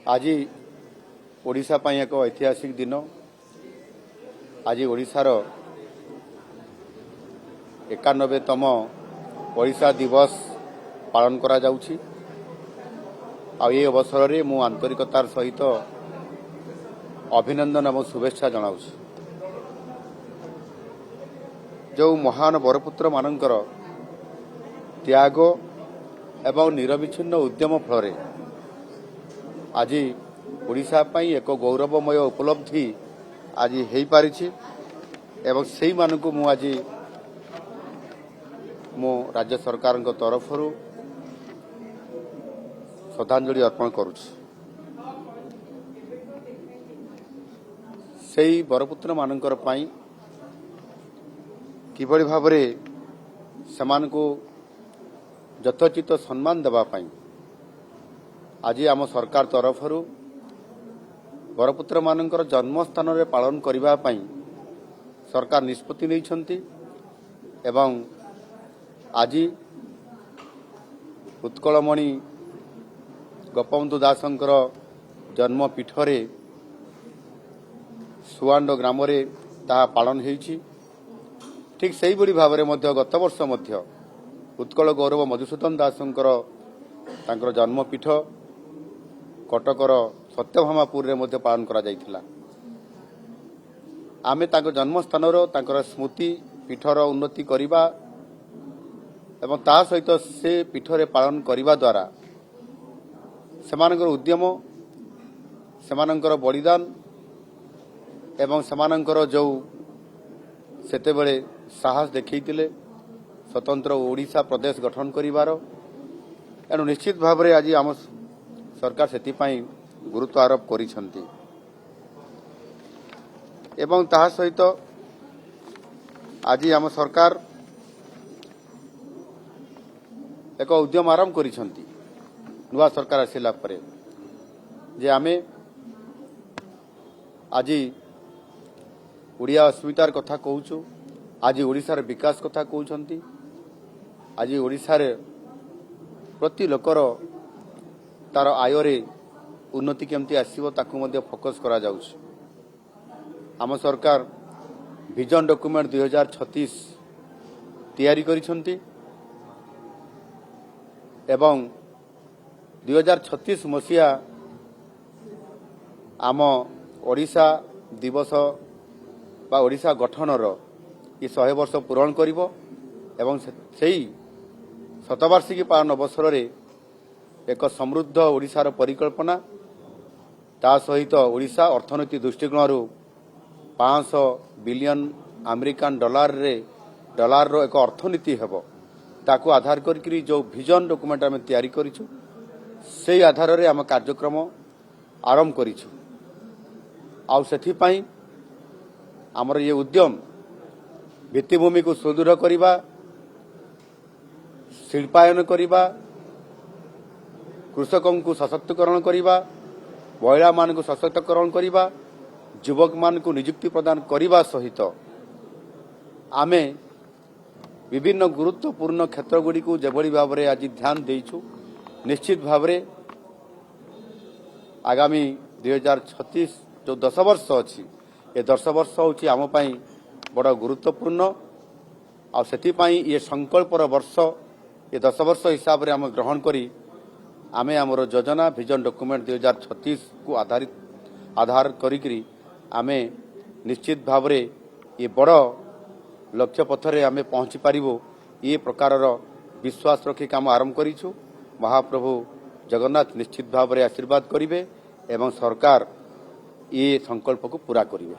आज ओडिशा पई एक ऐतिहासिक दिन। आज ओडिशार 91तम ओडिशा दिवस पालन करा जाउछि। आ ये अवसर में मु आंतरिकतार सहित अभिनंदन और शुभेच्छा जनाउछि। जो महान बरपुत्र मानकर त्याग एवं निरविच्छिन्न उद्यम फल आज ओडिशा पई एक गौरवमय उपलब्धि आज हो पारिछि एवं सेही मानकु मु आज मो राज्य सरकार तरफ श्रद्धांजलि अर्पण करुछि। सेही बरपुत्र मानकर पई किभଳି भाबरे समानको यथोचित सम्मान देबा पई आज आम सरकार तरफ बरपुत्र मानकर जन्मस्थान रे पालन करिबा पई सरकार निष्पत्ति नैछंती एवं आज उत्कलमणि गोपबंधु दासंकर जन्मपीठरे सुआंड ग्राम रे ता पालन होईछि। ठीक सही बड़ी भाव में गत वर्ष उत्कल गौरव मधुसूदन दासंकर तांकर जन्मपीठ कटकर सत्यभामापुर रे पालन करा जायथिला। आमे तांकर जन्मस्थान तांकर स्मृति पीठर उन्नति करिबा एवं ता सहित से पीठरे पालन करिबा द्वारा सेमानकर उद्यम सेमानकर बलिदान एवं सेमानकर जो सेते बेले साहस देखैतिले स्वतंत्र ओडिशा प्रदेश गठन करिवार एनु निश्चित भाव में आज आम सरकार सेति पई गुरुत्व आरोप करिसंती एवं ताहा सहित आज आम सरकार एक उद्यम आरंभ करिसंती नुआ सरकार आसिला परे जे आमे आज ओडिया अस्मितार कथा कहूछु। आज ओडिशार विकास कथा कहउछंती। आज ओडिशार प्रति लोकर तार आयरे उन्नति केमती आसीबो ताकू मध्ये फोकस करा जाउछ। आम सरकार विजन डॉक्यूमेंट 2036 तैयारी करिसंती एवं 2036 मसिया आम ओडिशा दिवस बा ओडिशा गठनर ये 100 वर्ष पूरण करिवो एवं सेही शतवार्षिकी पालन अवसर रे एक समृद्ध ओडिशार परिकल्पना ता सहित ओडिशा अर्थनीति दृष्टिकोण 500 बिलियन अमेरिकन डॉलर रो एक अर्थनीति हेबो ताकू आधार करी जो विजन डॉक्यूमेंट आम तैयारी करिछु से आधार रे आम कार्यक्रम आरंभ करिछु। आउ सेथि पई हमर ये उद्यम भित्तिभूमि को सुदृढ़ करिबा शिल्पायन करिबा कृषकों को सशक्तिकरण करिबा महिला मान को सशक्तिकरण करिबा युवक मान को नियुक्ति प्रदान करिबा सहित आमे विभिन्न गुरुत्वपूर्ण क्षेत्र गुडी को जेभଳି भाबरे आज ध्यान देइछु। निश्चित भाबरे आगामी 2036 जो 10 वर्ष अछि ये 10 वर्ष होछि आम पई बड़ा गुरुत्वपूर्ण आ सेति पई ये संकल्पर वर्ष ये 10 वर्ष हिसाब रे हम ग्रहण करी आमे हमर योजना विजन डॉक्यूमेंट 2036 को आधार करी आमे निश्चित भाव रे ये बड़ लक्ष्य पथरे आमे पहुंची पारिबो ये प्रकारर विश्वास रखी काम आरंभ करिछु। महाप्रभु जगन्नाथ निश्चित भाव रे आशीर्वाद करिवे एवं सरकार ये संकल्प को पूरा करिवे।